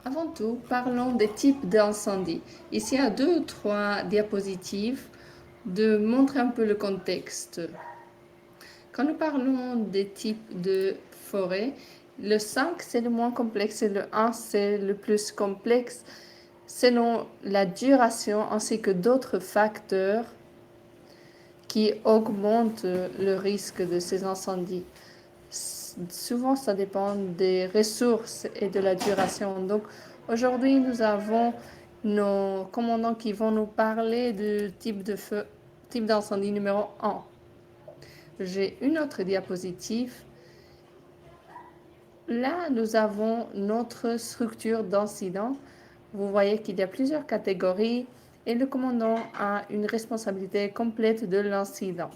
Avant tout, parlons des types d'incendie. Ici, il y a 2 ou 3 diapositives de montrer un peu le contexte. Quand nous parlons des types de forêt, le 5 c'est le moins complexe et le 1 c'est le plus complexe selon la duration ainsi que d'autres facteurs qui augmentent le risque de ces incendies. Souvent, ça dépend des ressources et de la duration. Donc, aujourd'hui, nous avons nos commandants qui vont nous parler du type d'incendie numéro 1. J'ai une autre diapositive. Là, nous avons notre structure d'incident. Vous voyez qu'il y a plusieurs catégories et le commandant a une responsabilité complète de l'incident.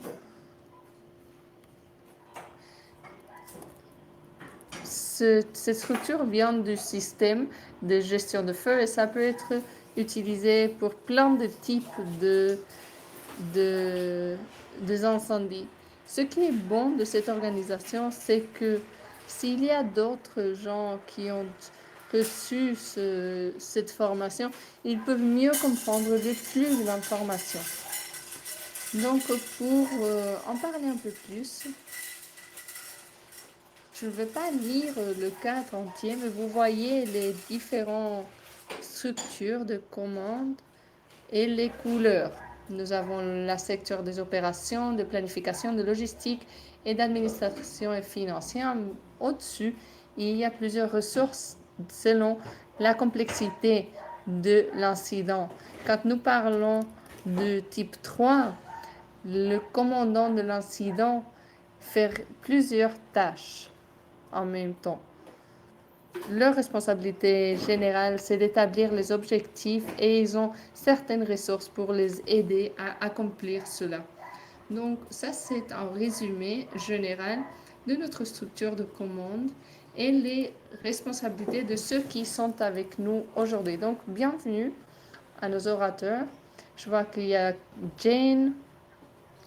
Cette structure vient du système de gestion de feu et ça peut être utilisé pour plein de types d'incendies. Ce qui est bon de cette organisation, c'est que s'il y a d'autres gens qui ont reçu cette formation, ils peuvent mieux comprendre le flux de l'information. Donc, pour en parler un peu plus, je ne vais pas lire le cadre entier, mais vous voyez les différentes structures de commande et les couleurs. Nous avons la secteur des opérations, de planification, de logistique et d'administration et financière. Au-dessus, il y a plusieurs ressources selon la complexité de l'incident. Quand nous parlons de type 3, le commandant de l'incident fait plusieurs tâches en même temps. Leur responsabilité générale, c'est d'établir les objectifs et ils ont certaines ressources pour les aider à accomplir cela. Donc ça, c'est un résumé général de notre structure de commande et les responsabilités de ceux qui sont avec nous aujourd'hui. Donc, bienvenue à nos orateurs. Je vois qu'il y a Jane.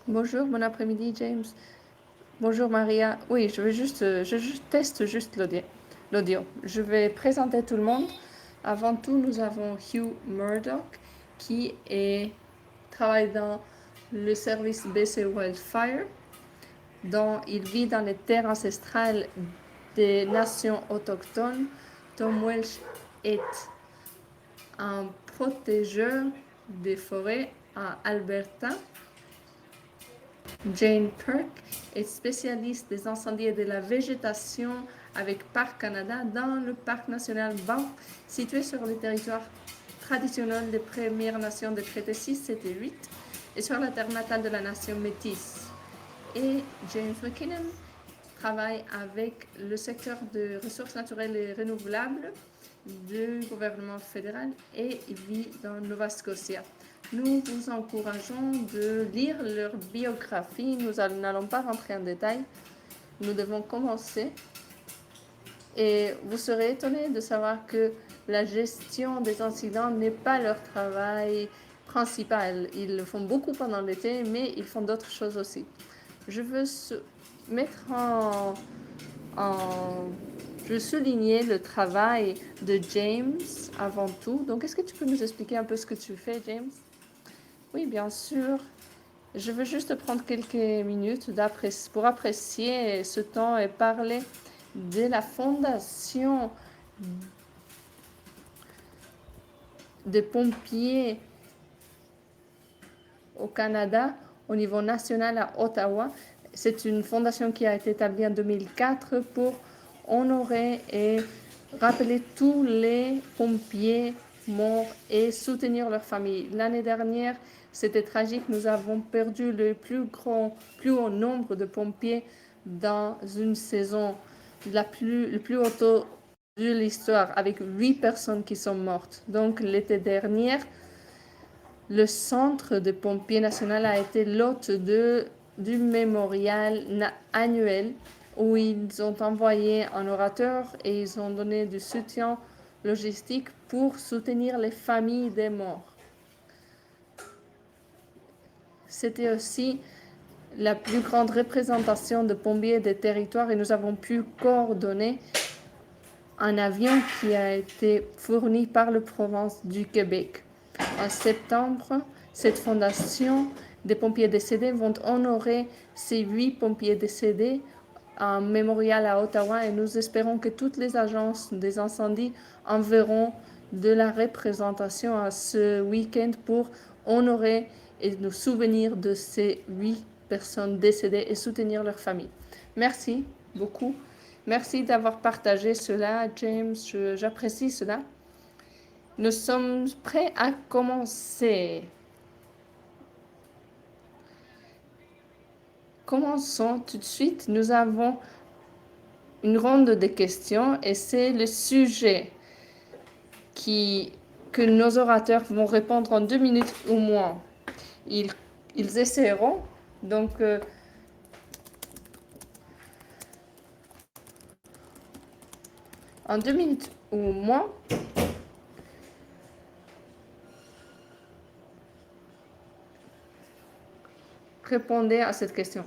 Bonjour, bon après-midi, James. Bonjour Maria. Oui, je teste juste l'audio. Je vais présenter tout le monde. Avant tout, nous avons Hugh Murdoch qui travaille dans le service BC Wildfire, dont il vit dans les terres ancestrales des nations autochtones. Tom Welsh est un protégeur des forêts à Alberta. Jane Perk est spécialiste des incendies et de la végétation avec Parc Canada dans le parc national Banff, situé sur le territoire traditionnel des Premières Nations de Traité 6, 7 et 8, et sur la terre natale de la nation métisse. Et James McKinnon travaille avec le secteur de ressources naturelles et renouvelables du gouvernement fédéral et il vit dans Nova Scotia. Nous vous encourageons de lire leur biographie. Nous n'allons pas rentrer en détail. Nous devons commencer. Et vous serez étonnés de savoir que la gestion des incidents n'est pas leur travail principal. Ils le font beaucoup pendant l'été, mais ils font d'autres choses aussi. Je veux mettre je veux souligner le travail de James avant tout. Donc, est-ce que tu peux nous expliquer un peu ce que tu fais, James? Oui, bien sûr. Je veux juste prendre quelques minutes pour apprécier ce temps et parler de la fondation des pompiers au Canada au niveau national à Ottawa. C'est une fondation qui a été établie en 2004 pour honorer et rappeler tous les pompiers morts et soutenir leurs familles. L'année dernière, c'était tragique. Nous avons perdu le plus haut nombre de pompiers dans une saison, le plus haut taux de l'histoire, avec 8 personnes qui sont mortes. Donc, l'été dernier, le centre de pompiers national a été l'hôte du mémorial annuel où ils ont envoyé un orateur et ils ont donné du soutien logistique pour soutenir les familles des morts. C'était aussi la plus grande représentation de pompiers des territoires et nous avons pu coordonner un avion qui a été fourni par la province du Québec. En septembre, cette fondation des pompiers décédés vont honorer ces 8 pompiers décédés un mémorial à Ottawa et nous espérons que toutes les agences des incendies enverront de la représentation à ce week-end pour honorer et nous souvenir de ces 8 personnes décédées et soutenir leurs familles. Merci beaucoup. Merci d'avoir partagé cela, James. J'apprécie cela. Nous sommes prêts à commencer. Commençons tout de suite. Nous avons une ronde de questions et c'est le sujet que nos orateurs vont répondre en 2 minutes ou moins. Ils essaieront. Donc, en 2 minutes ou moins, répondez à cette question.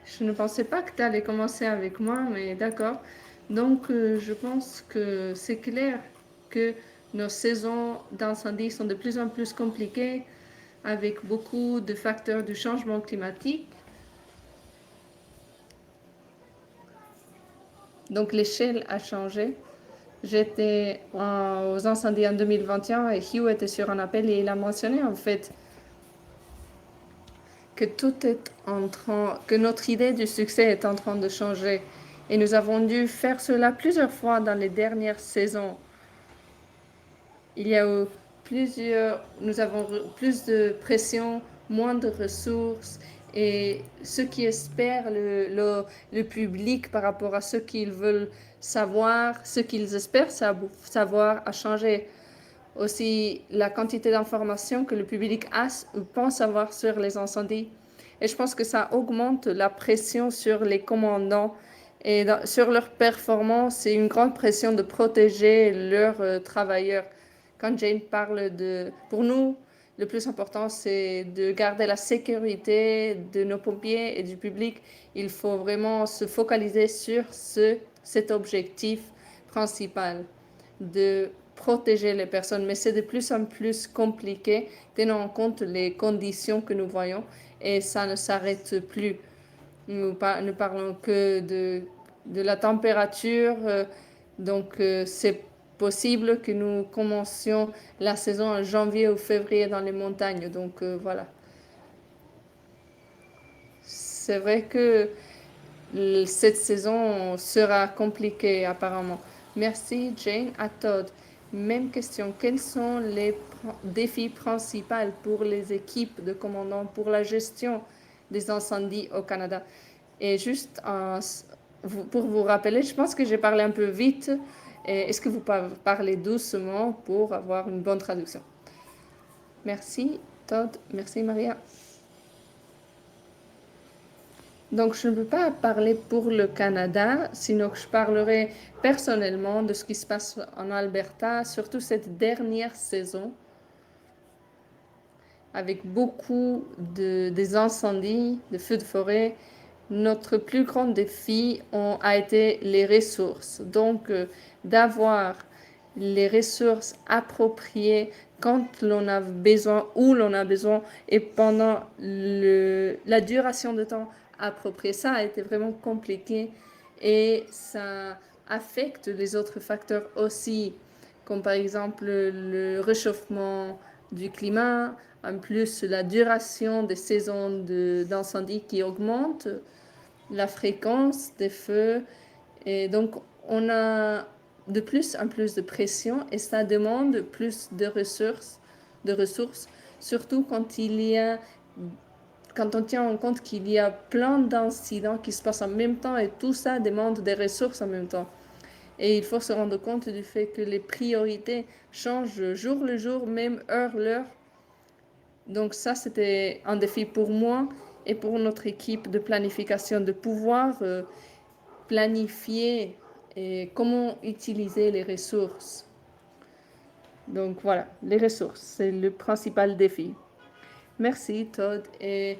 Je ne pensais pas que tu allais commencer avec moi, mais d'accord. Donc, je pense que c'est clair que nos saisons d'incendie sont de plus en plus compliquées avec beaucoup de facteurs du changement climatique. Donc, l'échelle a changé. J'étais aux incendies en 2021 et Hugh était sur un appel et il a mentionné en fait que que notre idée du succès est en train de changer. Et nous avons dû faire cela plusieurs fois dans les dernières saisons. Il y a eu nous avons plus de pression, moins de ressources et ce qui espère le public par rapport à ce qu'ils veulent savoir, ce qu'ils espèrent savoir a changé. Aussi, la quantité d'informations que le public a ou pense avoir sur les incendies. Et je pense que ça augmente la pression sur les commandants et sur leur performance. C'est une grande pression de protéger leurs travailleurs. Quand Jane parle pour nous, le plus important, c'est de garder la sécurité de nos pompiers et du public. Il faut vraiment se focaliser sur cet objectif principal de protéger les personnes. Mais c'est de plus en plus compliqué, tenant en compte les conditions que nous voyons, et ça ne s'arrête plus. Nous parlons que de la température, donc c'est possible que nous commencions la saison en janvier ou février dans les montagnes. Donc voilà. C'est vrai que cette saison sera compliquée apparemment. Merci Jane. À Todd. Même question. Quels sont les défis principaux pour les équipes de commandants pour la gestion des incendies au Canada? Et juste pour vous rappeler, je pense que j'ai parlé un peu vite. Est-ce que vous parlez doucement pour avoir une bonne traduction? Merci Todd. Merci Maria. Donc, je ne peux pas parler pour le Canada, sinon que je parlerai personnellement de ce qui se passe en Alberta, surtout cette dernière saison, avec beaucoup des incendies, de feux de forêt. Notre plus grand défi a été les ressources. Donc, d'avoir les ressources appropriées quand l'on a besoin, où l'on a besoin, et pendant la duration de temps appropriée. Ça a été vraiment compliqué et ça affecte les autres facteurs aussi, comme par exemple le réchauffement du climat, en plus la duration des saisons d'incendie qui augmente, la fréquence des feux, et donc on a de plus en plus de pression et ça demande plus de ressources, surtout quand on tient en compte qu'il y a plein d'incidents qui se passent en même temps et tout ça demande des ressources en même temps. Et il faut se rendre compte du fait que les priorités changent jour le jour, même heure l'heure. Donc ça, c'était un défi pour moi et pour notre équipe de planification, de pouvoir planifier et comment utiliser les ressources. Donc voilà, les ressources, c'est le principal défi. Merci Todd. Et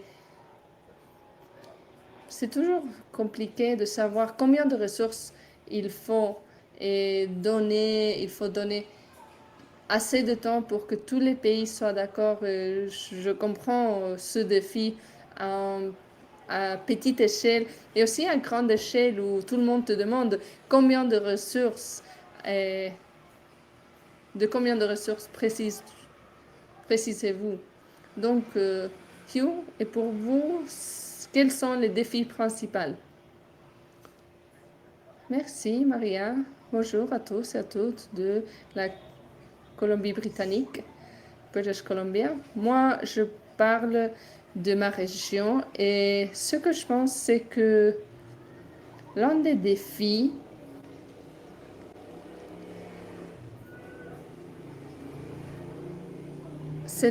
c'est toujours compliqué de savoir combien de ressources il faut et il faut donner assez de temps pour que tous les pays soient d'accord. Je comprends ce défi à, à petite échelle et aussi à grande échelle où tout le monde te demande combien de ressources, et de combien de ressources précisez-vous. Donc, Hugh, et pour vous, quels sont les défis principaux? Merci, Maria. Bonjour à tous et à toutes de la Colombie-Britannique, British Columbia. Moi, je parle de ma région et ce que je pense, c'est que l'un des défis, c'est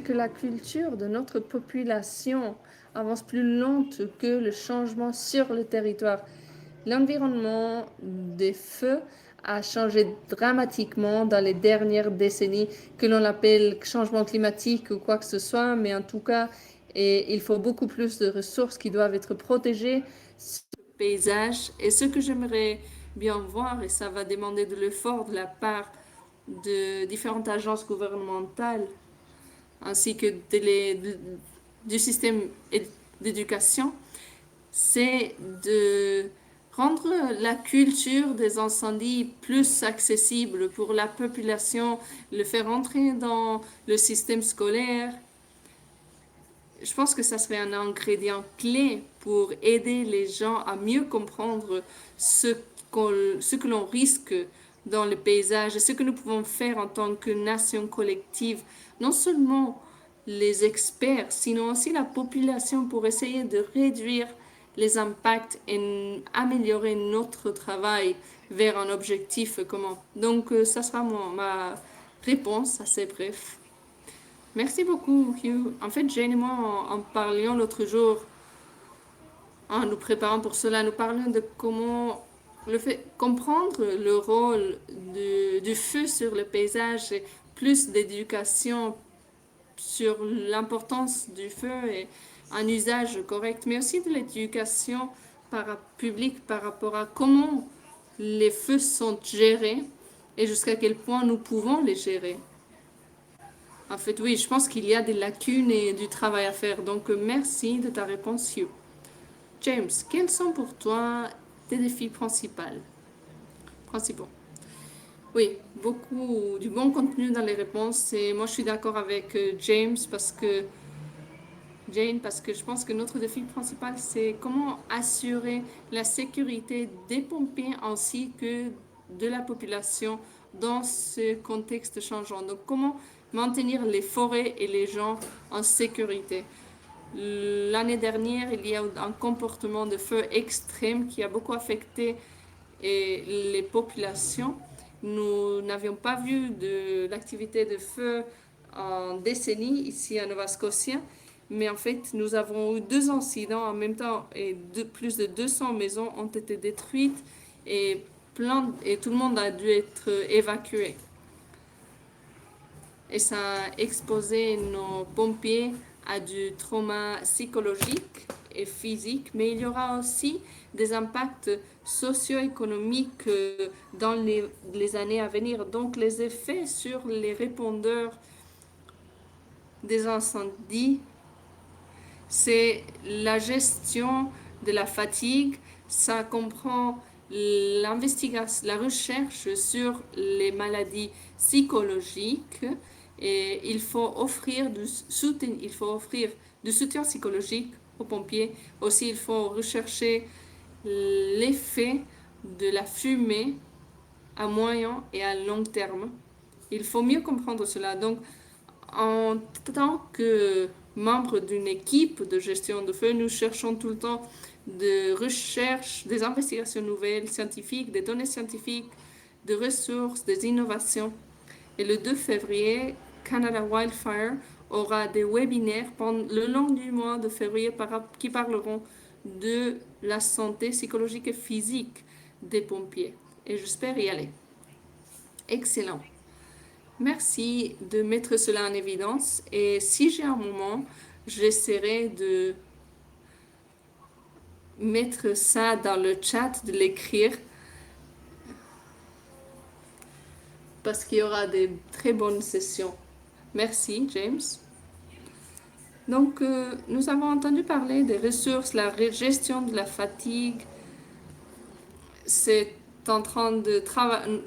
que la culture de notre population avance plus lente que le changement sur le territoire. L'environnement des feux a changé dramatiquement dans les dernières décennies, que l'on appelle changement climatique ou quoi que ce soit, mais en tout cas, il faut beaucoup plus de ressources qui doivent être protégées sur le paysage. Et ce que j'aimerais bien voir, et ça va demander de l'effort de la part de différentes agences gouvernementales, ainsi que du système d'éducation, c'est de rendre la culture des incendies plus accessible pour la population, le faire entrer dans le système scolaire. Je pense que ça serait un ingrédient clé pour aider les gens à mieux comprendre ce que l'on risque dans le paysage et ce que nous pouvons faire en tant que nation collective. Non seulement les experts, sinon aussi la population pour essayer de réduire les impacts et améliorer notre travail vers un objectif commun. Donc, ça sera ma réponse assez bref. Merci beaucoup, Hugh. En fait, Jane et moi, en parlions l'autre jour, en nous préparant pour cela, nous parlions de comment comprendre le rôle du feu sur le paysage et plus d'éducation sur l'importance du feu et un usage correct, mais aussi de l'éducation publique par rapport à comment les feux sont gérés et jusqu'à quel point nous pouvons les gérer. En fait, oui, je pense qu'il y a des lacunes et du travail à faire. Donc, merci de ta réponse, Hugh. James, quels sont pour toi tes défis principaux? Oui, beaucoup du bon contenu dans les réponses. Et moi, je suis d'accord avec Jane, parce que je pense que notre défi principal, c'est comment assurer la sécurité des pompiers ainsi que de la population dans ce contexte changeant. Donc, comment maintenir les forêts et les gens en sécurité. L'année dernière, il y a un comportement de feu extrême qui a beaucoup affecté les populations. Nous n'avions pas vu de l'activité de feu en décennies ici à Nova Scotia, mais en fait, nous avons eu 2 incidents en même temps et plus de 200 maisons ont été détruites et tout le monde a dû être évacué. Et ça a exposé nos pompiers à du trauma psychologique et physique, mais il y aura aussi des impacts socio-économiques dans les années à venir. Donc les effets sur les répondeurs des incendies, c'est la gestion de la fatigue, ça comprend l'investigation, la recherche sur les maladies psychologiques et il faut offrir du soutien psychologique aux pompiers. Aussi, il faut rechercher l'effet de la fumée à moyen et à long terme. Il faut mieux comprendre cela. Donc, en tant que membre d'une équipe de gestion de feu, nous cherchons tout le temps de recherche, des investigations nouvelles, scientifiques, des données scientifiques, des ressources, des innovations. Et le 2 février, Canada Wildfire aura des webinaires pendant le long du mois de février qui parleront de la santé psychologique et physique des pompiers. Et j'espère y aller. Excellent. Merci de mettre cela en évidence. Et si j'ai un moment, j'essaierai de mettre ça dans le chat, de l'écrire. parce qu'il y aura des très bonnes sessions. Merci, James. Donc, nous avons entendu parler des ressources, la gestion de la fatigue. C'est en train de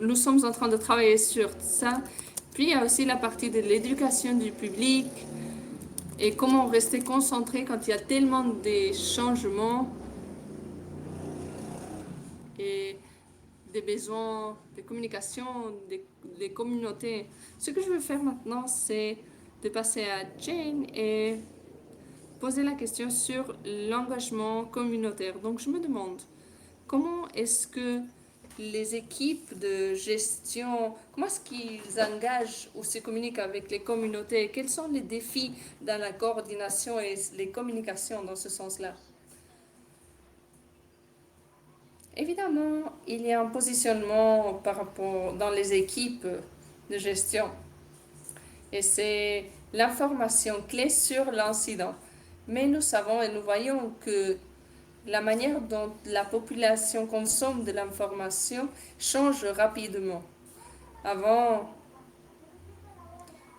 nous sommes en train de travailler sur ça. Puis, il y a aussi la partie de l'éducation du public et comment rester concentré quand il y a tellement de changements et des besoins de communication des communautés. Ce que je veux faire maintenant, c'est de passer à Jane et poser la question sur l'engagement communautaire. Donc, je me demande, comment est-ce que les équipes de gestion, comment est-ce qu'ils engagent ou se communiquent avec les communautés? Quels sont les défis dans la coordination et les communications dans ce sens-là? Évidemment, il y a un positionnement par rapport dans les équipes de gestion et c'est l'information clé sur l'incident. Mais nous savons et nous voyons que la manière dont la population consomme de l'information change rapidement. Avant,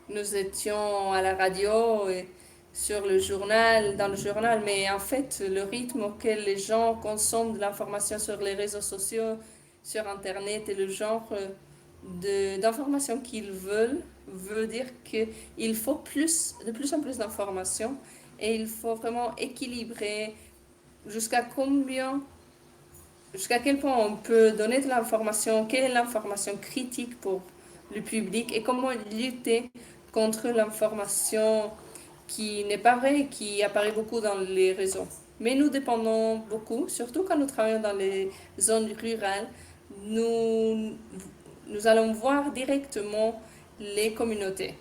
nous étions à la radio et sur le journal, dans le journal, mais en fait, le rythme auquel les gens consomment de l'information sur les réseaux sociaux, sur Internet et le genre d'informations qu'ils veulent, veut dire qu'il faut de plus en plus d'informations et il faut vraiment équilibrer jusqu'à combien, jusqu'à quel point on peut donner de l'information, quelle est l'information critique pour le public et comment lutter contre l'information qui n'est pas vraie, qui apparaît beaucoup dans les réseaux. Mais nous dépendons beaucoup, surtout quand nous travaillons dans les zones rurales, nous, nous allons voir directement les communautés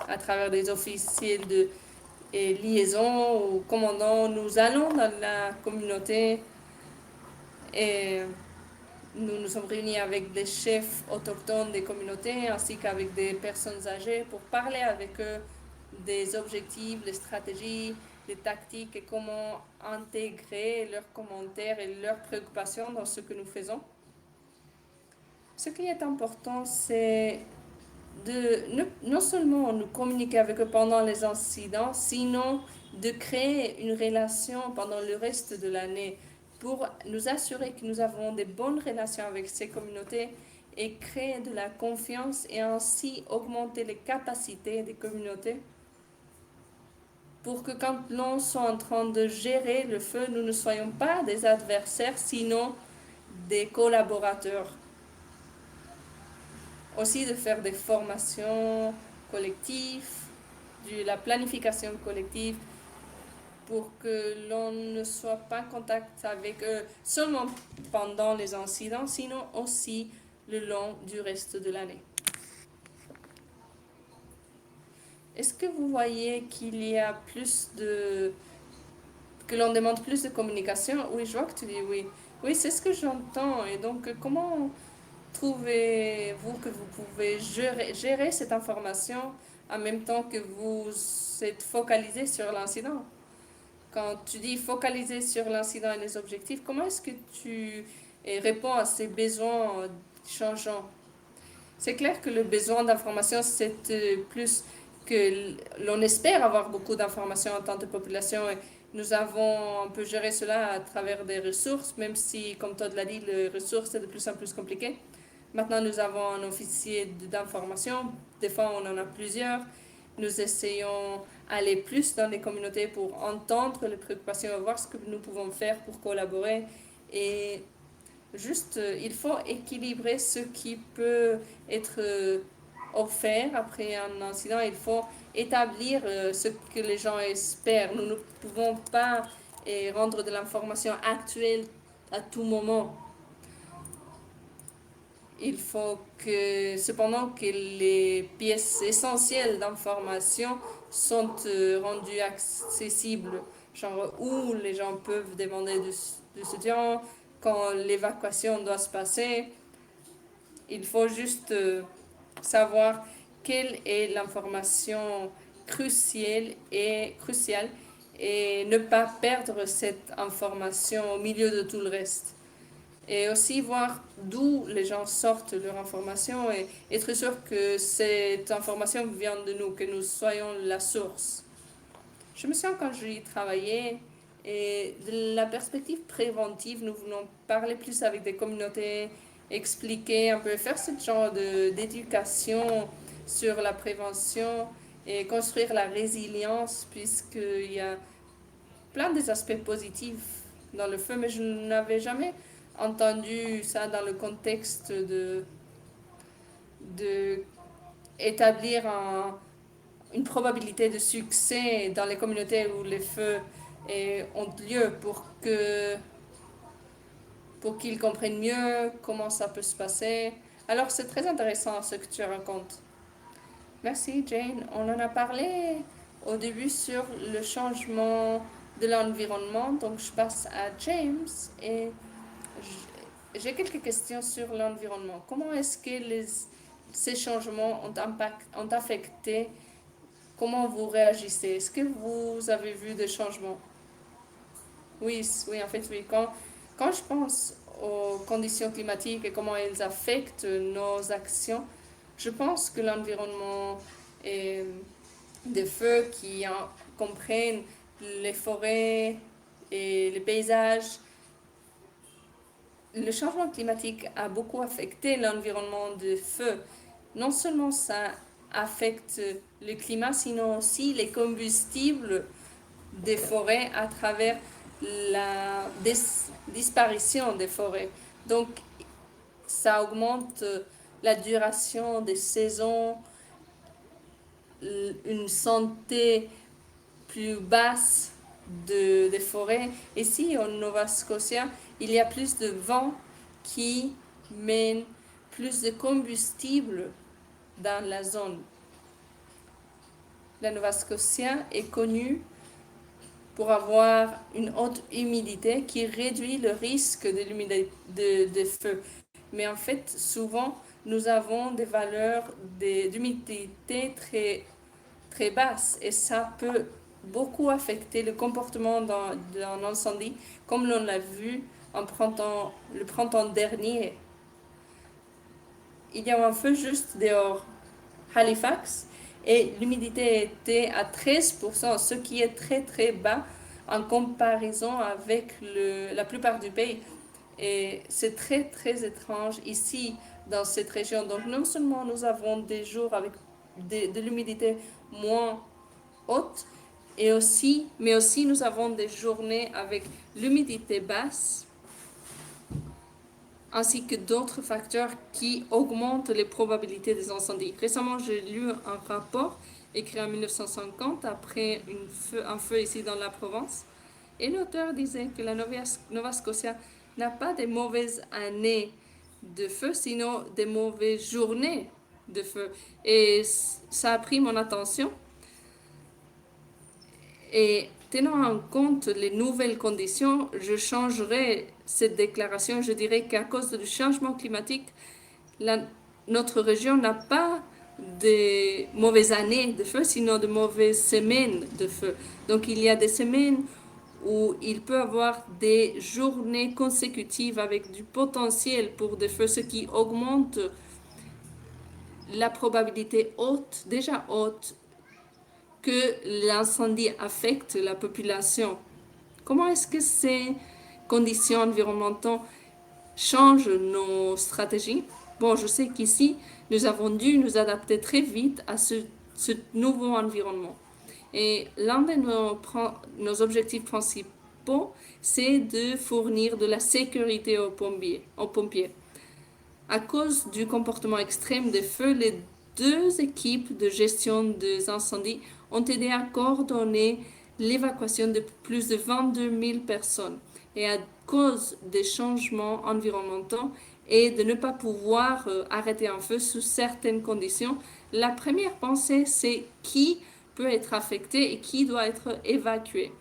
à travers des officiers de liaison ou commandants. Nous allons dans la communauté et nous nous sommes réunis avec des chefs autochtones des communautés ainsi qu'avec des personnes âgées pour parler avec eux des objectifs, des stratégies, des tactiques et comment intégrer leurs commentaires et leurs préoccupations dans ce que nous faisons. Ce qui est important, c'est de non seulement nous communiquer avec eux pendant les incidents, sinon de créer une relation pendant le reste de l'année pour nous assurer que nous avons des bonnes relations avec ces communautés et créer de la confiance et ainsi augmenter les capacités des communautés pour que quand l'on soit en train de gérer le feu, nous ne soyons pas des adversaires, sinon des collaborateurs. Aussi de faire des formations collectives, de la planification collective, pour que l'on ne soit pas en contact avec eux seulement pendant les incidents, sinon aussi le long du reste de l'année. Est-ce que vous voyez qu'il y a que l'on demande plus de communication? Oui, je vois que tu dis oui. Oui, c'est ce que j'entends. Et donc, comment trouvez-vous que vous pouvez gérer cette information en même temps que vous êtes focalisé sur l'incident? Quand tu dis focaliser sur l'incident et les objectifs, comment est-ce que tu réponds à ces besoins changeants? C'est clair que le besoin d'information, c'est plus que l'on espère avoir beaucoup d'informations en tant que population. Et nous avons un peu géré cela à travers des ressources, même si, comme Todd l'a dit, les ressources, c'est de plus en plus compliqué. Maintenant, nous avons un officier d'information. Des fois, on en a plusieurs. Nous essayons d'aller plus dans les communautés pour entendre les préoccupations et voir ce que nous pouvons faire pour collaborer. Et juste, il faut équilibrer ce qui peut être offert après un incident. Il faut établir ce que les gens espèrent. Nous ne pouvons pas rendre de l'information actuelle à tout moment. Il faut que, cependant, que les pièces essentielles d'information sont rendues accessibles, genre où les gens peuvent demander du soutien, quand l'évacuation doit se passer. Il faut juste savoir quelle est l'information cruciale et ne pas perdre cette information au milieu de tout le reste. Et aussi voir d'où les gens sortent leur information et être sûr que cette information vient de nous, que nous soyons la source. Je me sens quand j'y travaillais et de la perspective préventive, nous voulons parler plus avec des communautés, expliquer un peu, faire ce genre d'éducation sur la prévention et construire la résilience puisqu'il y a plein des aspects positifs dans le feu, mais je n'avais jamais entendu ça dans le contexte de établir une probabilité de succès dans les communautés où les feux ont lieu pour qu'ils comprennent mieux comment ça peut se passer. Alors c'est très intéressant ce que tu racontes. Merci Jane. On en a parlé au début sur le changement de l'environnement, donc je passe à James et j'ai quelques questions sur l'environnement. Comment est-ce que ces changements ont affecté comment vous réagissez? Est-ce que vous avez vu des changements? Oui, oui, en fait, oui. Quand je pense aux conditions climatiques et comment elles affectent nos actions, je pense que l'environnement et des feux comprennent les forêts et les paysages. Le changement climatique a beaucoup affecté l'environnement des feux. Non seulement ça affecte le climat, sinon aussi les combustibles des forêts à travers la disparition des forêts. Donc, ça augmente la duration des saisons, une santé plus basse des forêts. Ici, en Nova Scotia, il y a plus de vent qui mène plus de combustible dans la zone. La Nova Scotia est connue pour avoir une haute humidité qui réduit le risque de feu. Mais en fait, souvent, nous avons des valeurs d'humidité très basses et ça peut beaucoup affecter le comportement d'un incendie, comme l'on l'a vu le printemps dernier. Il y a un feu juste dehors Halifax et l'humidité était à 13%, ce qui est très très bas en comparaison avec la plupart du pays. Et c'est très très étrange ici dans cette région. Donc non seulement nous avons des jours avec de l'humidité moins haute, mais aussi nous avons des journées avec l'humidité basse ainsi que d'autres facteurs qui augmentent les probabilités des incendies. Récemment, j'ai lu un rapport écrit en 1950 après un feu ici dans la Provence. Et l'auteur disait que la Nova Scotia n'a pas de mauvaises années de feu, sinon des mauvaises journées de feu. Et ça a pris mon attention. Et tenant en compte les nouvelles conditions, je changerai cette déclaration. Je dirais qu'à cause du changement climatique, notre région n'a pas de mauvaises années de feu, sinon de mauvaises semaines de feu. Donc il y a des semaines où il peut y avoir des journées consécutives avec du potentiel pour des feux, ce qui augmente la probabilité haute, déjà haute, que l'incendie affecte la population. Comment est-ce que ces conditions environnementales changent nos stratégies? Bon, je sais qu'ici, nous avons dû nous adapter très vite à ce nouveau environnement. Et l'un de nos objectifs principaux, c'est de fournir de la sécurité aux pompiers. À cause du comportement extrême des feux, les deux équipes de gestion des incendies ont aidé à coordonner l'évacuation de plus de 22 000 personnes. Et à cause des changements environnementaux et de ne pas pouvoir arrêter un feu sous certaines conditions, la première pensée, c'est qui peut être affecté et qui doit être évacué.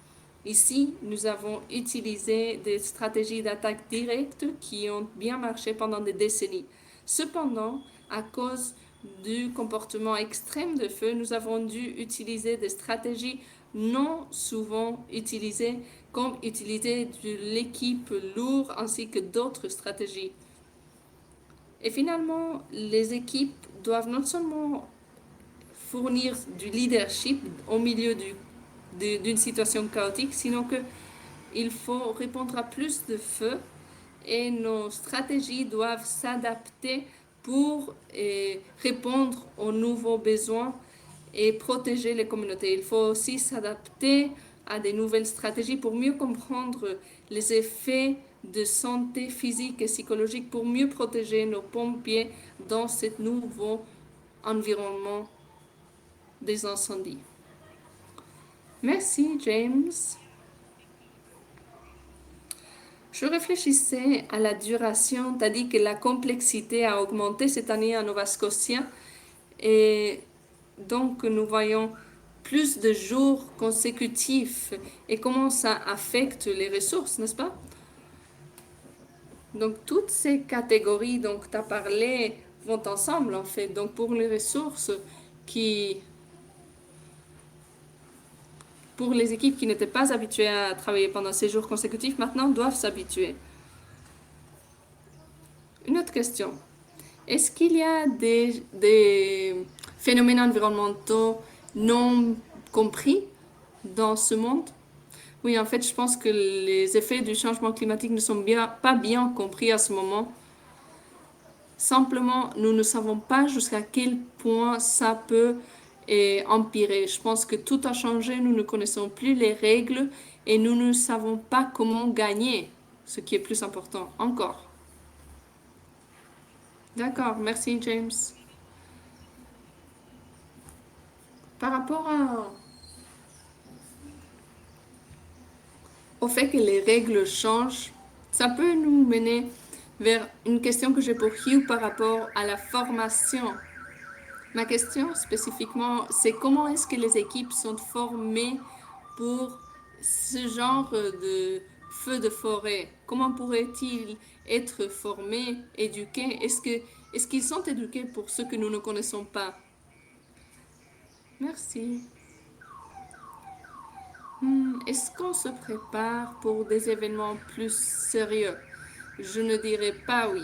Ici, nous avons utilisé des stratégies d'attaque directe qui ont bien marché pendant des décennies. Cependant, à cause du comportement extrême de feu, nous avons dû utiliser des stratégies non souvent utilisées comme utilité de l'équipe lourde ainsi que d'autres stratégies. Et finalement, les équipes doivent non seulement fournir du leadership au milieu d'une situation chaotique, sinon qu'il faut répondre à plus de feux et nos stratégies doivent s'adapter pour répondre aux nouveaux besoins et protéger les communautés. Il faut aussi s'adapter à des nouvelles stratégies pour mieux comprendre les effets de santé physique et psychologique, pour mieux protéger nos pompiers dans ce nouveau environnement des incendies. Merci, James. Je réfléchissais à la duration. Tu as dit que la complexité a augmenté cette année en Nova Scotia et donc nous voyons plus de jours consécutifs et comment ça affecte les ressources, n'est-ce pas? Donc toutes ces catégories dont tu as parlé vont ensemble en fait. Donc pour les ressources pour les équipes qui n'étaient pas habituées à travailler pendant ces jours consécutifs, maintenant doivent s'habituer. Une autre question. Est-ce qu'il y a des phénomènes environnementaux non compris dans ce monde? Oui, en fait, je pense que les effets du changement climatique ne sont pas bien compris à ce moment. Simplement, nous ne savons pas jusqu'à quel point ça peut empirer. Je pense que tout a changé, nous ne connaissons plus les règles et nous ne savons pas comment gagner, ce qui est plus important encore. D'accord, merci James. Par rapport au fait que les règles changent, ça peut nous mener vers une question que j'ai pour Hugh par rapport à la formation. Ma question spécifiquement, c'est comment est-ce que les équipes sont formées pour ce genre de feu de forêt? Comment pourraient-ils être formés, éduqués? Est-ce qu'ils sont éduqués pour ce que nous ne connaissons pas? Merci. Est-ce qu'on se prépare pour des événements plus sérieux? Je ne dirais pas oui.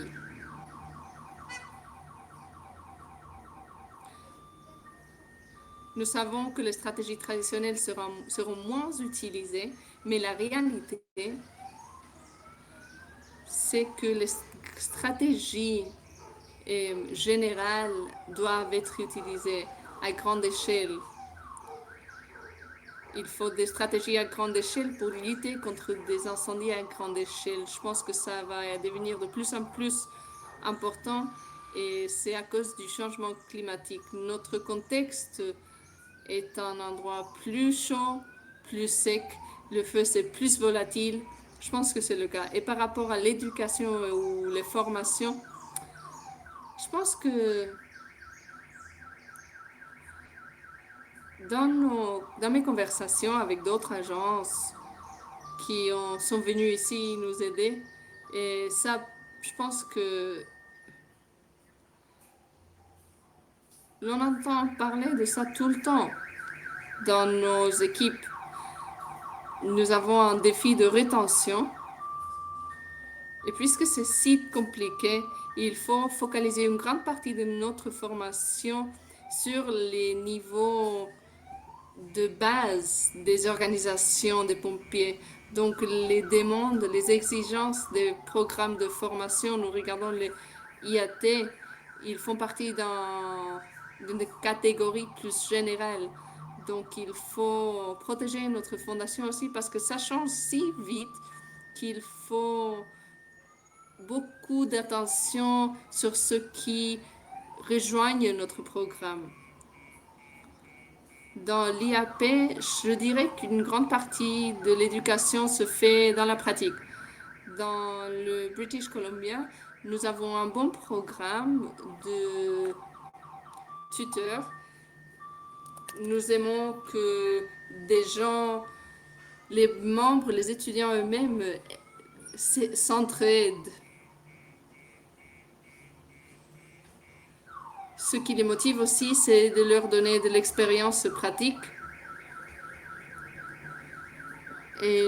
Nous savons que les stratégies traditionnelles seront moins utilisées, mais la réalité, c'est que les stratégies générales doivent être utilisées à grande échelle. Il faut des stratégies à grande échelle pour lutter contre des incendies à grande échelle. Je pense que ça va devenir de plus en plus important et c'est à cause du changement climatique. Notre contexte est un endroit plus chaud, plus sec, le feu c'est plus volatile. Je pense que c'est le cas. Et par rapport à l'éducation ou les formations, je pense que dans mes conversations avec d'autres agences qui sont venues ici nous aider, et ça, je pense que l'on entend parler de ça tout le temps dans nos équipes. Nous avons un défi de rétention. Et puisque c'est si compliqué, il faut focaliser une grande partie de notre formation sur les niveaux de base des organisations des pompiers. Donc les demandes, les exigences des programmes de formation, nous regardons les IAT, ils font partie d'une catégorie plus générale. Donc il faut protéger notre fondation aussi parce que ça change si vite qu'il faut beaucoup d'attention sur ceux qui rejoignent notre programme. Dans l'IAP, je dirais qu'une grande partie de l'éducation se fait dans la pratique. Dans le British Columbia, nous avons un bon programme de tuteurs. Nous aimons que des gens, les membres, les étudiants eux-mêmes s'entraident. Ce qui les motive aussi, c'est de leur donner de l'expérience pratique. Et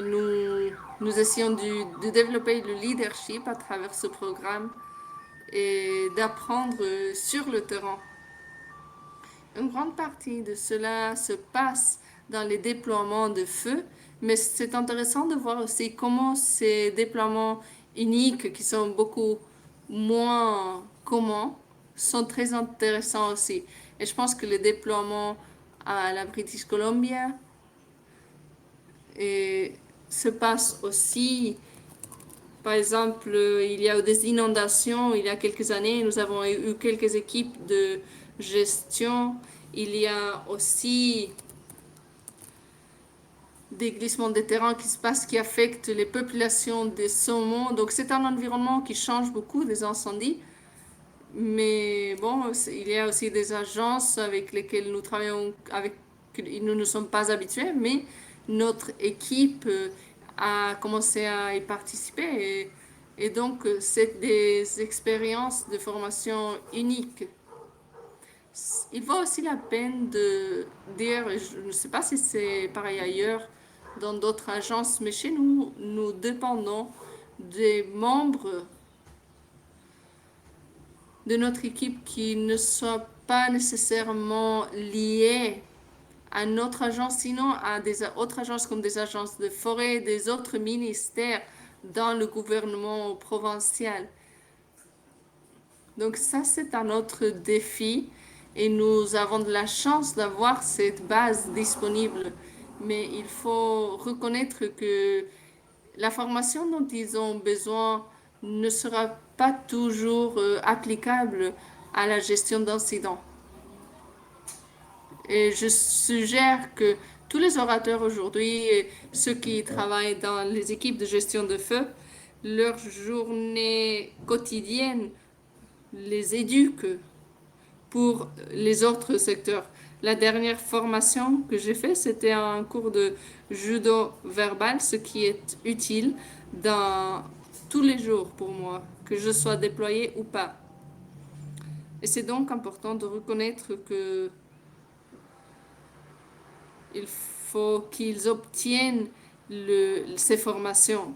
nous essayons de développer le leadership à travers ce programme et d'apprendre sur le terrain. Une grande partie de cela se passe dans les déploiements de feu, mais c'est intéressant de voir aussi comment ces déploiements uniques, qui sont beaucoup moins communs, sont très intéressants aussi. Et je pense que le déploiement à la British Columbia se passe aussi. Par exemple, il y a eu des inondations il y a quelques années. Nous avons eu quelques équipes de gestion. Il y a aussi des glissements de terrain qui se passent qui affectent les populations des saumons. Donc c'est un environnement qui change beaucoup des incendies. Mais bon, il y a aussi des agences avec lesquelles nous travaillons, avec nous ne sommes pas habitués, mais notre équipe a commencé à y participer. Et donc, c'est des expériences de formation uniques. Il vaut aussi la peine de dire, je ne sais pas si c'est pareil ailleurs, dans d'autres agences, mais chez nous, nous dépendons des membres de notre équipe qui ne soient pas nécessairement liés à notre agence, sinon à des autres agences comme des agences de forêt, des autres ministères dans le gouvernement provincial. Donc ça, c'est un autre défi et nous avons de la chance d'avoir cette base disponible. Mais il faut reconnaître que la formation dont ils ont besoin ne sera pas toujours applicable à la gestion d'incidents. Et je suggère que tous les orateurs aujourd'hui, ceux qui travaillent dans les équipes de gestion de feu, leur journée quotidienne les éduque pour les autres secteurs. La dernière formation que j'ai faite, c'était un cours de judo verbal, ce qui est utile dans tous les jours pour moi, que je sois déployée ou pas. Et c'est donc important de reconnaître que il faut qu'ils obtiennent ces formations.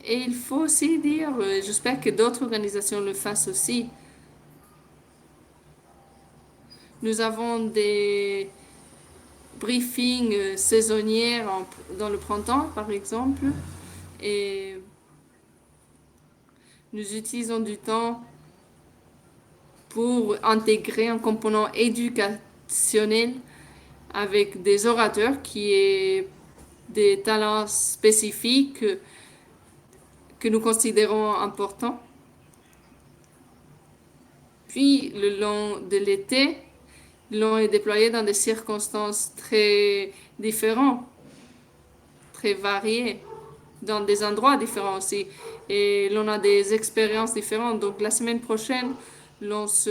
Et il faut aussi dire, j'espère que d'autres organisations le fassent aussi, nous avons des briefings saisonniers dans le printemps, par exemple, et nous utilisons du temps pour intégrer un component éducationnel avec des orateurs qui est des talents spécifiques que nous considérons importants. Puis, le long de l'été, l'on est déployé dans des circonstances très différentes, très variées, dans des endroits différents aussi. Et l'on a des expériences différentes. Donc, la semaine prochaine, l'on se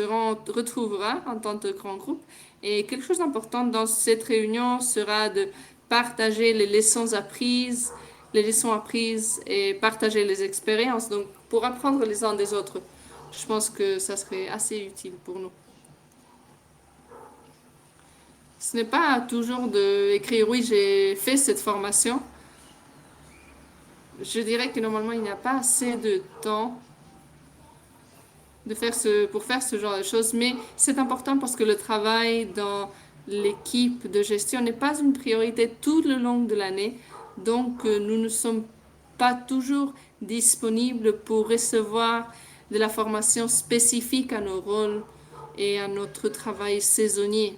retrouvera en tant que grand groupe. Et quelque chose d'important dans cette réunion sera de partager les leçons apprises et partager les expériences. Donc, pour apprendre les uns des autres, je pense que ça serait assez utile pour nous. Ce n'est pas toujours d'écrire oui, j'ai fait cette formation. Je dirais que normalement, il n'y a pas assez de temps pour faire ce genre de choses, mais c'est important parce que le travail dans l'équipe de gestion n'est pas une priorité tout le long de l'année. Donc, nous ne sommes pas toujours disponibles pour recevoir de la formation spécifique à nos rôles et à notre travail saisonnier.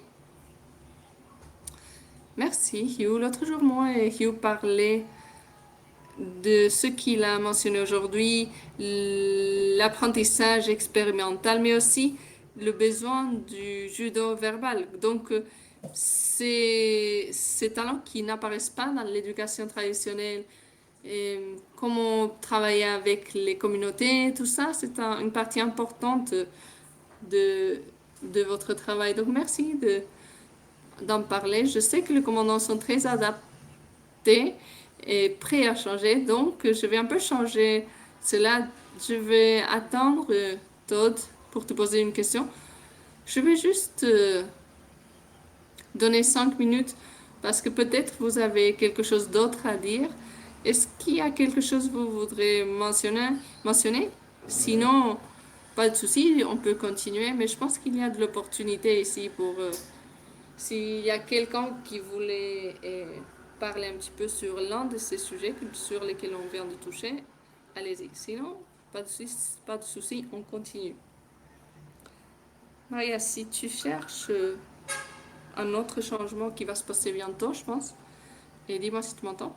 Merci, Hugh. L'autre jour, moi et Hugh parlaient de ce qu'il a mentionné aujourd'hui, l'apprentissage expérimental, mais aussi le besoin du judo verbal. Donc, ces talents qui n'apparaissent pas dans l'éducation traditionnelle, et comment travailler avec les communautés, tout ça, c'est une partie importante de votre travail. Donc, merci d'en parler. Je sais que les commandants sont très adaptés et prêts à changer, donc je vais un peu changer cela. Je vais attendre Todd pour te poser une question. Je vais juste donner 5 minutes Parce que peut-être vous avez quelque chose d'autre à dire. Est-ce qu'il y a quelque chose que vous voudrez mentionner? Sinon, pas de souci, on peut continuer, mais je pense qu'il y a de l'opportunité ici pour... s'il y a quelqu'un qui voulait parler un petit peu sur l'un de ces sujets sur lesquels on vient de toucher, allez-y. Sinon, pas de souci, on continue. Maria, si tu cherches un autre changement qui va se passer bientôt, je pense, et dis-moi si tu m'entends.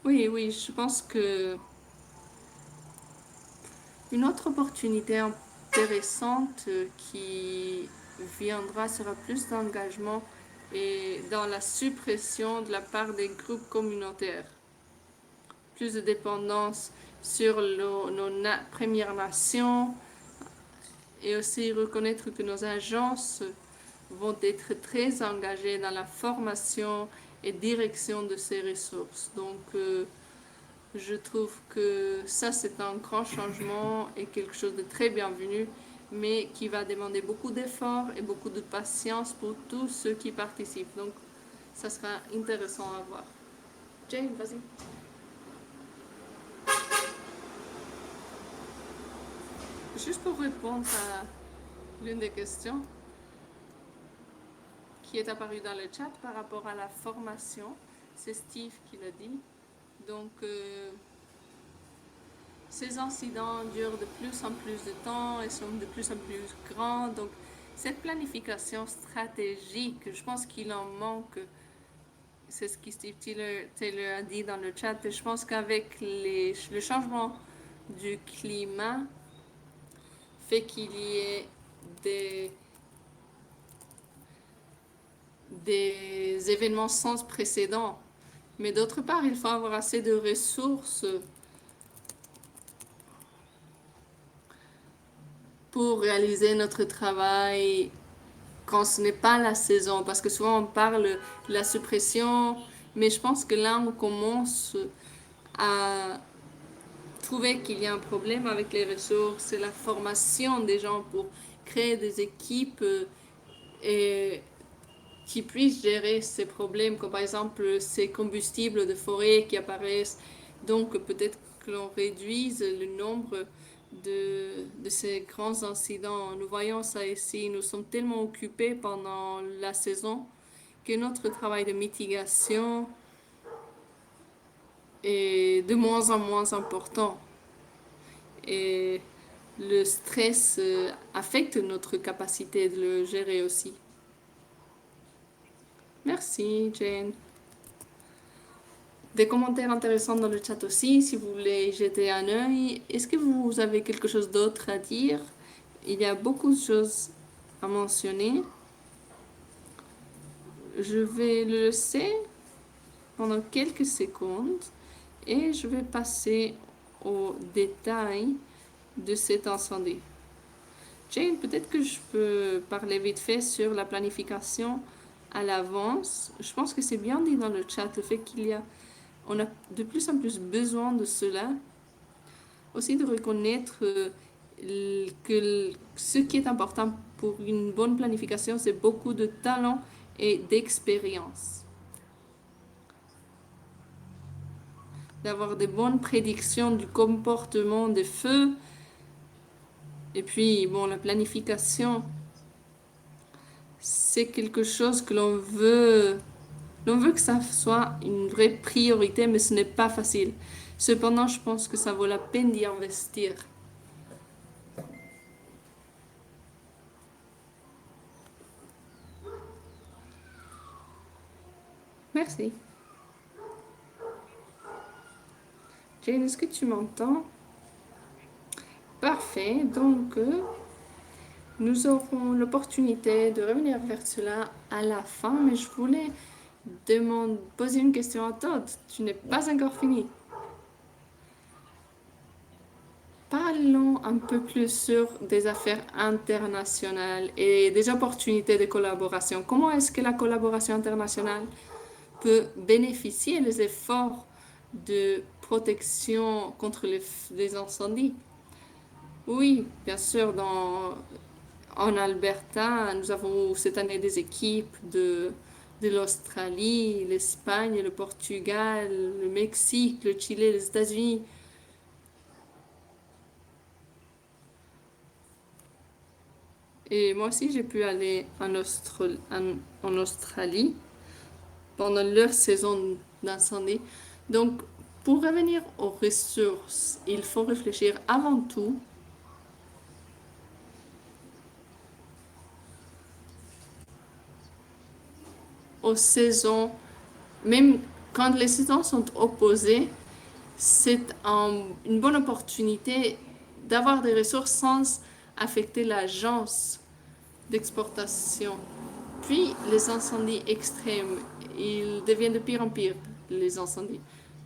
Oui, oui, je pense que une autre opportunité intéressante qui viendra sera plus d'engagement et dans la suppression de la part des groupes communautaires. Plus de dépendance sur Premières Nations et aussi reconnaître que nos agences vont être très engagées dans la formation et direction de ces ressources. Donc, je trouve que ça, c'est un grand changement et quelque chose de très bienvenu, mais qui va demander beaucoup d'efforts et beaucoup de patience pour tous ceux qui participent. Donc, ça sera intéressant à voir. Jane, vas-y. Juste pour répondre à l'une des questions qui est apparue dans le chat par rapport à la formation, c'est Steve qui l'a dit. Donc, ces incidents durent de plus en plus de temps et sont de plus en plus grands. Donc, cette planification stratégique, je pense qu'il en manque. C'est ce que Steve Taylor a dit dans le chat. Et je pense qu'avec le changement du climat, fait qu'il y ait des événements sans précédent. Mais d'autre part, il faut avoir assez de ressources pour réaliser notre travail quand ce n'est pas la saison. Parce que souvent on parle de la suppression, mais je pense que là on commence à trouver qu'il y a un problème avec les ressources et la formation des gens pour créer des équipes et qui puissent gérer ces problèmes, comme par exemple ces combustibles de forêt qui apparaissent. Donc peut-être que l'on réduise le nombre de ces grands incidents. Nous voyons ça ici, nous sommes tellement occupés pendant la saison que notre travail de mitigation est de moins en moins important. Et le stress affecte notre capacité de le gérer aussi. Merci, Jane. Des commentaires intéressants dans le chat aussi, si vous voulez jeter un œil. Est-ce que vous avez quelque chose d'autre à dire? Il y a beaucoup de choses à mentionner. Je vais le laisser pendant quelques secondes et je vais passer aux détails de cet incendie. Jane, peut-être que je peux parler vite fait sur la planification à l'avance. Je pense que c'est bien dit dans le chat le fait on a de plus en plus besoin de cela. Aussi de reconnaître que ce qui est important pour une bonne planification, c'est beaucoup de talent et d'expérience. D'avoir des bonnes prédictions du comportement des feux. Et puis, bon, la planification, c'est quelque chose que l'on veut. L'on veut que ça soit une vraie priorité, mais ce n'est pas facile. Cependant, je pense que ça vaut la peine d'y investir. Merci. Jane, est-ce que tu m'entends? Parfait. Donc, nous aurons l'opportunité de revenir vers cela à la fin, mais je voulais poser une question à Todd. Tu n'es pas encore fini. Parlons un peu plus sur des affaires internationales et des opportunités de collaboration. Comment est-ce que la collaboration internationale peut bénéficier des efforts de protection contre les incendies? Oui, bien sûr, en Alberta, nous avons cette année des équipes de l'Australie, l'Espagne, le Portugal, le Mexique, le Chili, les États-Unis. Et moi aussi, j'ai pu aller en Australie pendant leur saison d'incendie. Donc, pour revenir aux ressources, il faut réfléchir avant tout aux saisons. Même quand les saisons sont opposées, c'est une bonne opportunité d'avoir des ressources sans affecter l'agence d'exportation. Puis les incendies extrêmes, ils deviennent de pire en pire, les incendies.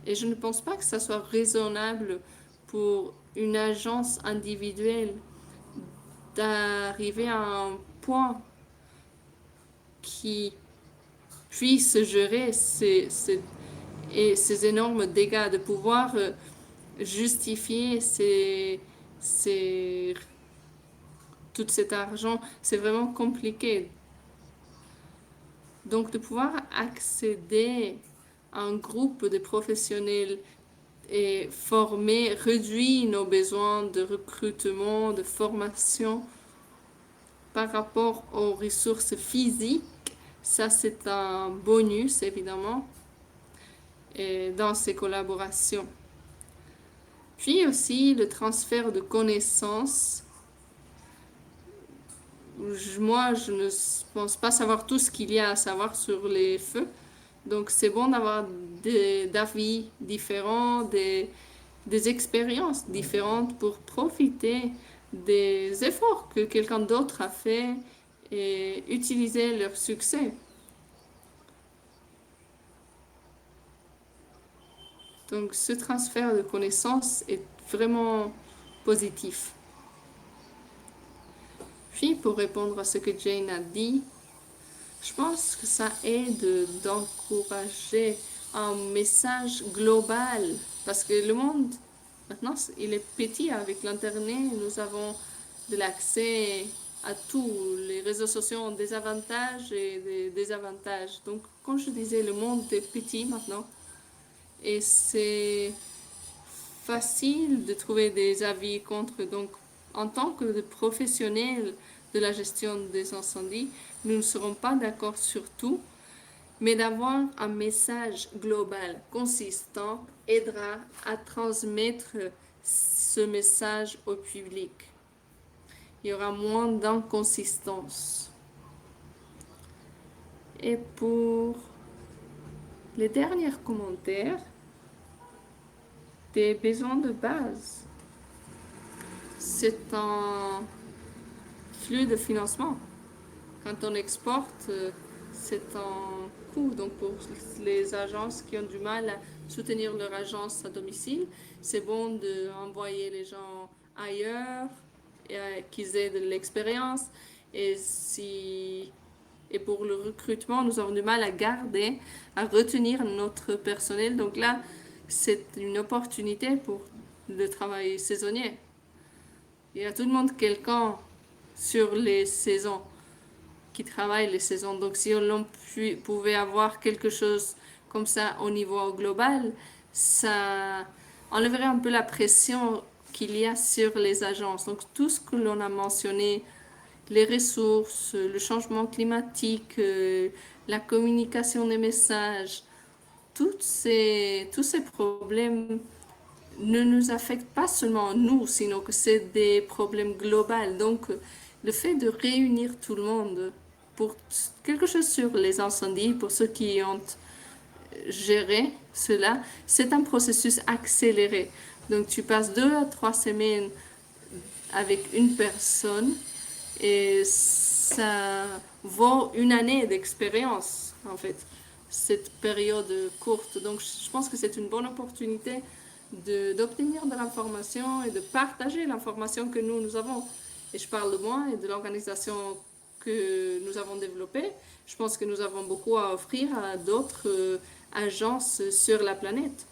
Et je ne pense pas que ça soit raisonnable pour une agence individuelle d'arriver à un point qui puisse gérer ces énormes dégâts, de pouvoir justifier tout cet argent. C'est vraiment compliqué. Donc, de pouvoir accéder à un groupe de professionnels et former réduit nos besoins de recrutement, de formation par rapport aux ressources physiques. Ça, c'est un bonus, évidemment, et dans ces collaborations. Puis aussi le transfert de connaissances. Moi, je ne pense pas savoir tout ce qu'il y a à savoir sur les feux. Donc, c'est bon d'avoir des avis différents, des expériences différentes pour profiter des efforts que quelqu'un d'autre a fait et utiliser leur succès. Donc, ce transfert de connaissances est vraiment positif. Puis, pour répondre à ce que Jane a dit, je pense que ça aide d'encourager un message global. Parce que le monde, maintenant, il est petit avec l'Internet. Nous avons de l'accès à tout. Les réseaux sociaux ont des avantages et des désavantages. Donc, comme je disais, le monde est petit maintenant. Et c'est facile de trouver des avis contre. Donc, en tant que professionnels de la gestion des incendies, nous ne serons pas d'accord sur tout, mais d'avoir un message global consistant aidera à transmettre ce message au public. Il y aura moins d'inconsistance. Et pour les derniers commentaires, des besoins de base. C'est un flux de financement. Quand on exporte, c'est un coût. Donc pour les agences qui ont du mal à soutenir leur agence à domicile, c'est bon d'envoyer les gens ailleurs et qu'ils aient de l'expérience. Et pour le recrutement, nous avons du mal à garder, à retenir notre personnel. Donc là, c'est une opportunité pour le travail saisonnier. Il y a tout le monde quelqu'un sur les saisons qui travaille les saisons. Donc si on pouvait avoir quelque chose comme ça au niveau global, ça enlèverait un peu la pression qu'il y a sur les agences. Donc tout ce que l'on a mentionné, les ressources, le changement climatique, la communication des messages, tous ces problèmes ne nous affectent pas seulement nous, sinon que c'est des problèmes globaux. Donc, le fait de réunir tout le monde pour quelque chose sur les incendies, pour ceux qui ont géré cela, c'est un processus accéléré. Donc, tu passes 2 à 3 semaines avec une personne et ça vaut une année d'expérience, en fait, cette période courte. Donc, je pense que c'est une bonne opportunité d'obtenir de l'information et de partager l'information que nous avons. Et je parle de moi et de l'organisation que nous avons développée. Je pense que nous avons beaucoup à offrir à d'autres agences sur la planète.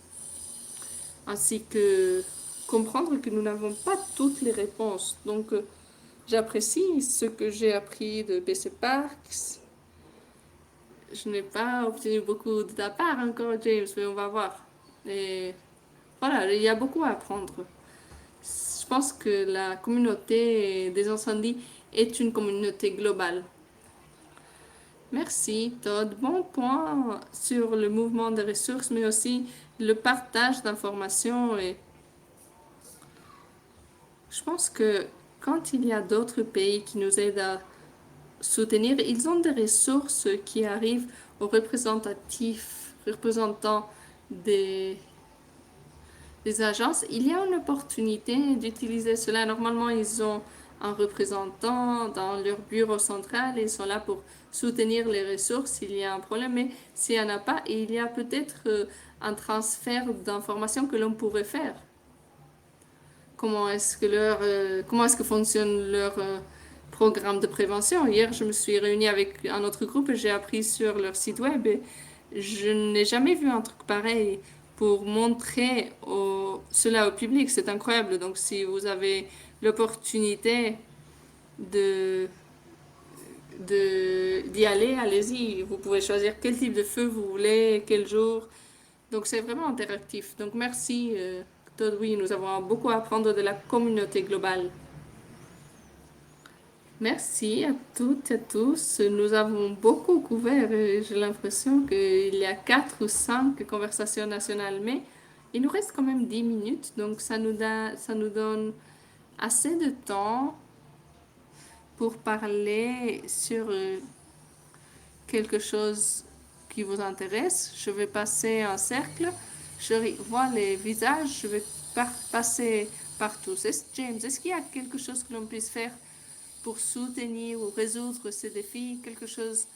Ainsi que comprendre que nous n'avons pas toutes les réponses. Donc, j'apprécie ce que j'ai appris de BC Parks Je n'ai pas obtenu beaucoup de ta part encore, James, mais on va voir. Et voilà, il y a beaucoup à apprendre. Je pense que la communauté des incendies est une communauté globale. Merci, Todd. Bon point sur le mouvement des ressources, mais aussi le partage d'informations. Et je pense que quand il y a d'autres pays qui nous aident à soutenir, ils ont des ressources qui arrivent aux représentants des des agences, il y a une opportunité d'utiliser cela. Normalement, ils ont un représentant dans leur bureau central et ils sont là pour soutenir les ressources s'il y a un problème. Mais s'il n'y en a pas, il y a peut-être un transfert d'informations que l'on pourrait faire. Comment est-ce que fonctionne leur programme de prévention? Hier, je me suis réunie avec un autre groupe et j'ai appris sur leur site web et je n'ai jamais vu un truc pareil pour montrer cela au public. C'est incroyable. Donc, si vous avez l'opportunité de, d'y aller, allez-y. Vous pouvez choisir quel type de feu vous voulez, quel jour. Donc, c'est vraiment interactif. Donc, merci, Todd. Oui, nous avons beaucoup à apprendre de la communauté globale. Merci à toutes et à tous. Nous avons beaucoup couvert. J'ai l'impression qu'il y a 4 ou 5 conversations nationales, mais il nous reste quand même 10 minutes, donc ça nous donne assez de temps pour parler sur quelque chose qui vous intéresse. Je vais passer un cercle, je vois les visages, je vais passer par tous. James, est-ce qu'il y a quelque chose que l'on puisse faire pour soutenir ou résoudre ces défis, quelque chose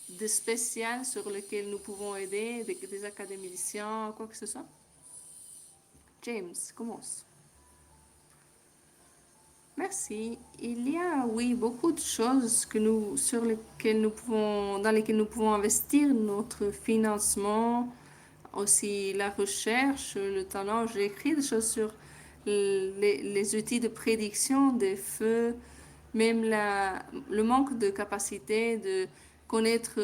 de spécial sur lequel nous pouvons aider, des académiciens, quoi que ce soit? James, commence. Merci. Il y a, oui, beaucoup de choses dans lesquelles nous pouvons investir notre financement, aussi la recherche, le talent. J'ai écrit des choses sur les outils de prédiction des feux, même le manque de capacité de connaître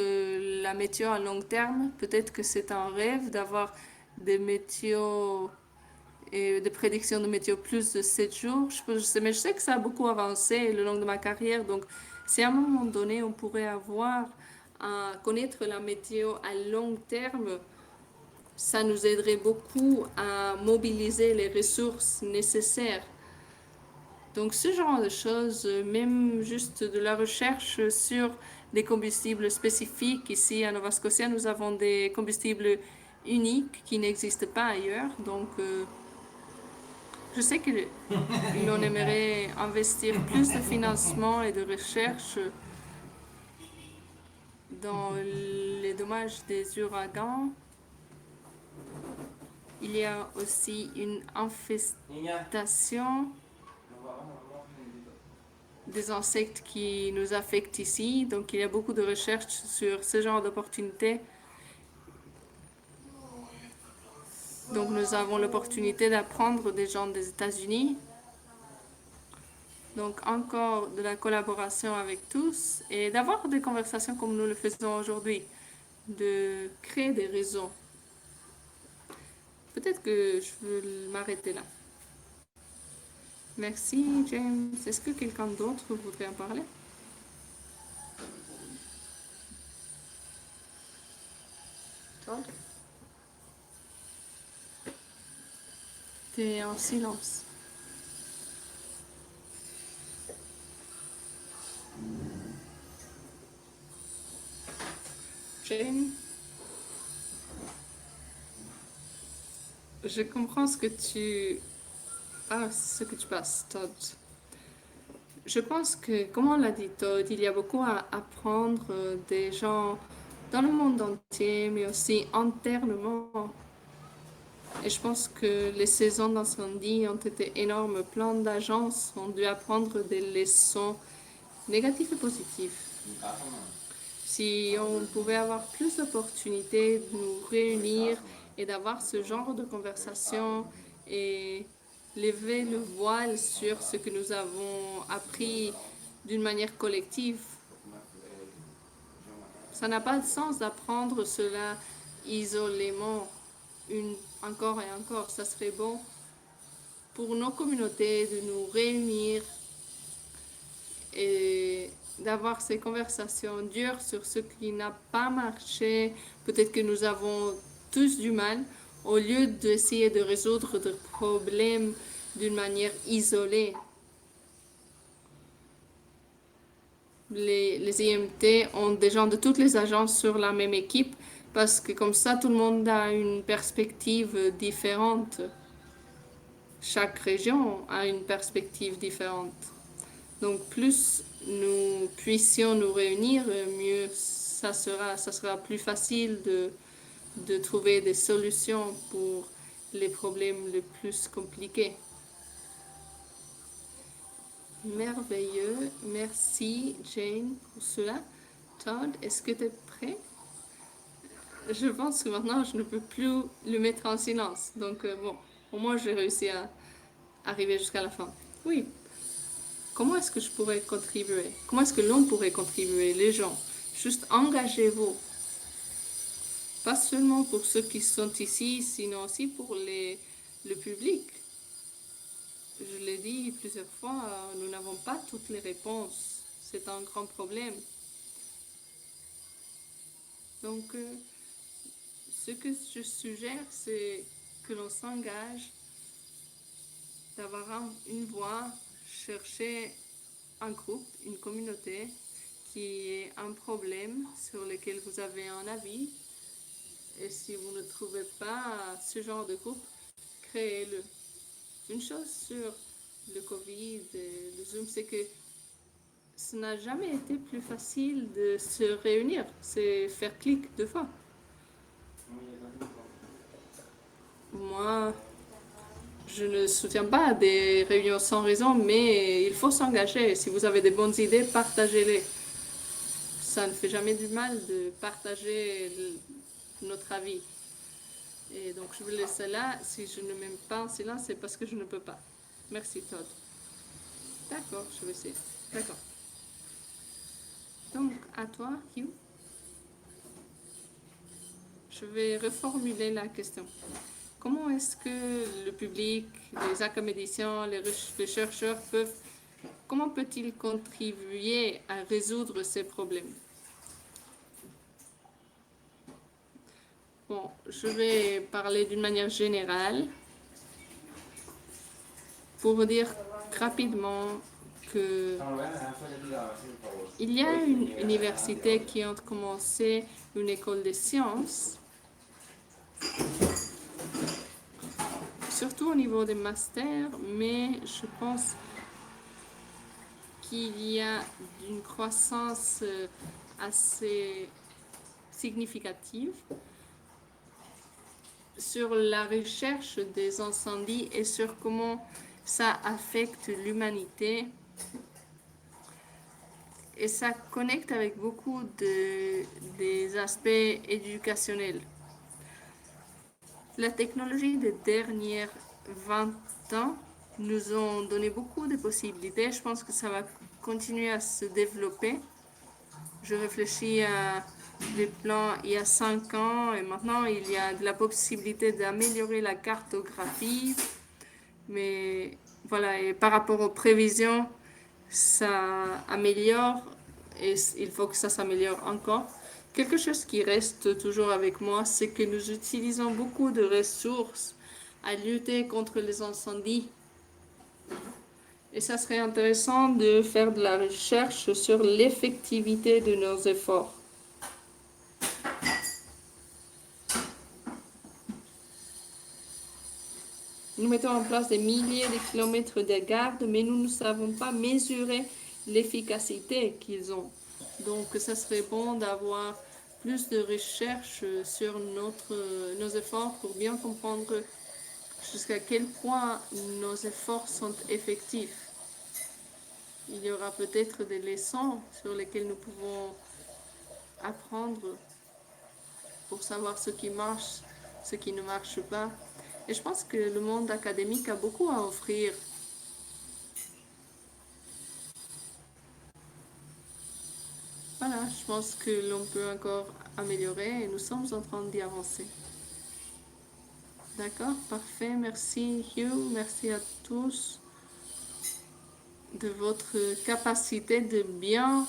la météo à long terme. Peut-être que c'est un rêve d'avoir des météos et de prédiction de météo plus de 7 jours. Mais je sais que ça a beaucoup avancé le long de ma carrière. Donc, si à un moment donné, on pourrait avoir à connaître la météo à long terme, ça nous aiderait beaucoup à mobiliser les ressources nécessaires. Donc, ce genre de choses, même juste de la recherche sur des combustibles spécifiques. Ici, à Nova Scotia, nous avons des combustibles uniques qui n'existent pas ailleurs. Donc, je sais que l'on aimerait investir plus de financement et de recherche dans les dommages des ouragans. Il y a aussi une infestation des insectes qui nous affectent ici. Donc, il y a beaucoup de recherches sur ce genre d'opportunités. Donc, nous avons l'opportunité d'apprendre des gens des États-Unis. Donc, encore de la collaboration avec tous et d'avoir des conversations comme nous le faisons aujourd'hui, de créer des réseaux. Peut-être que je veux m'arrêter là. Merci, James. Est-ce que quelqu'un d'autre voudrait en parler? Todd? T'es en silence. Jane? Je comprends ce que tu passes, Todd. Je pense que, comme on l'a dit, Todd, il y a beaucoup à apprendre des gens dans le monde entier, mais aussi internement. Et je pense que les saisons d'incendie ont été énormes. Plein d'agences ont dû apprendre des leçons négatives et positives. Si on pouvait avoir plus d'opportunités de nous réunir et d'avoir ce genre de conversation et lever le voile sur ce que nous avons appris d'une manière collective, Ça n'a pas de sens d'apprendre cela isolément encore et encore. Ça serait bon pour nos communautés de nous réunir et d'avoir ces conversations dures sur ce qui n'a pas marché. Peut-être que nous avons tous du mal, au lieu d'essayer de résoudre des problèmes d'une manière isolée. Les IMT ont des gens de toutes les agences sur la même équipe parce que comme ça, tout le monde a une perspective différente. Chaque région a une perspective différente. Donc, plus nous puissions nous réunir, mieux ça sera plus facile de trouver des solutions pour les problèmes les plus compliqués. Merveilleux. Merci, Jane, pour cela. Todd, est-ce que tu es prêt? Je pense que maintenant, je ne peux plus le mettre en silence. Donc, bon, au moins, j'ai réussi à arriver jusqu'à la fin. Oui. Comment est-ce que je pourrais contribuer? Comment est-ce que l'on pourrait contribuer, les gens? Juste engagez-vous. Pas seulement pour ceux qui sont ici, sinon aussi pour le public. Je l'ai dit plusieurs fois, nous n'avons pas toutes les réponses. C'est un grand problème. Donc, ce que je suggère, c'est que l'on s'engage, d'avoir une voix, chercher un groupe, une communauté qui est un problème sur lequel vous avez un avis. Et si vous ne trouvez pas ce genre de groupe, créez-le. Une chose sur le Covid et le Zoom, c'est que ce n'a jamais été plus facile de se réunir. C'est faire clic 2 fois. Moi, je ne soutiens pas des réunions sans raison, mais il faut s'engager. Si vous avez des bonnes idées, partagez-les. Ça ne fait jamais du mal de partager notre avis. Et donc, je vous laisse là. Si je ne m'aime pas en silence, c'est parce que je ne peux pas. Merci, Todd. D'accord, je vais essayer. D'accord. Donc, à toi, Hugh. Je vais reformuler la question. Comment est-ce que le public, les académiciens, les chercheurs comment peut-il contribuer à résoudre ces problèmes? Bon, je vais parler d'une manière générale pour dire rapidement que il y a une université qui a commencé une école de sciences, surtout au niveau des masters, mais je pense qu'il y a une croissance assez significative sur la recherche des incendies et sur comment ça affecte l'humanité. Et ça connecte avec beaucoup des aspects éducationnels. La technologie des dernières 20 ans nous ont donné beaucoup de possibilités. Je pense que ça va continuer à se développer. Je réfléchis à des plans il y a 5 ans et maintenant il y a de la possibilité d'améliorer la cartographie. Mais voilà, et par rapport aux prévisions, ça améliore et il faut que ça s'améliore encore. Quelque chose qui reste toujours avec moi, c'est que nous utilisons beaucoup de ressources à lutter contre les incendies. Et ça serait intéressant de faire de la recherche sur l'effectivité de nos efforts. Nous mettons en place des milliers de kilomètres de garde, mais nous ne savons pas mesurer l'efficacité qu'ils ont. Donc, ça serait bon d'avoir plus de recherche sur nos efforts pour bien comprendre jusqu'à quel point nos efforts sont effectifs. Il y aura peut-être des leçons sur lesquelles nous pouvons apprendre pour savoir ce qui marche, ce qui ne marche pas. Et je pense que le monde académique a beaucoup à offrir. voilà, je pense que l'on peut encore améliorer et nous sommes en train d'y avancer. D'accord, parfait. Merci Hugh, merci à tous de votre capacité de bien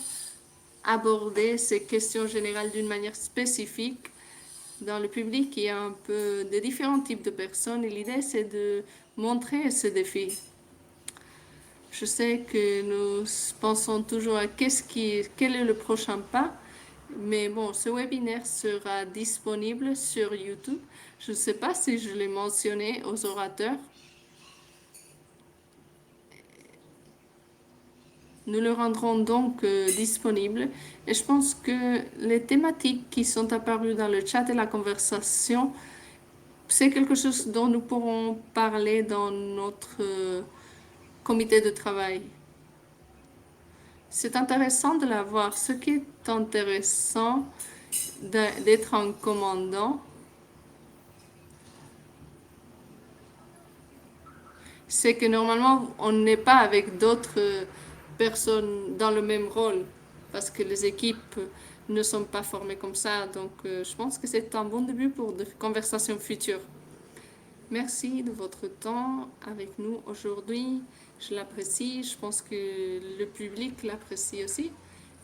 aborder ces questions générales d'une manière spécifique. Dans le public, il y a un peu de différents types de personnes et l'idée c'est de montrer ce défi. Je sais que nous pensons toujours à quel est le prochain pas, mais bon, ce webinaire sera disponible sur YouTube. Je ne sais pas si je l'ai mentionné aux orateurs. Nous le rendrons donc disponible et je pense que les thématiques qui sont apparues dans le chat et la conversation, c'est quelque chose dont nous pourrons parler dans notre comité de travail. C'est intéressant de la voir. Ce qui est intéressant d'être un commandant, c'est que normalement, on n'est pas avec d'autres personnes dans le même rôle, parce que les équipes ne sont pas formées comme ça. Donc, je pense que c'est un bon début pour de conversations futures. Merci de votre temps avec nous aujourd'hui. Je l'apprécie. Je pense que le public l'apprécie aussi.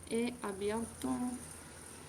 Et à bientôt.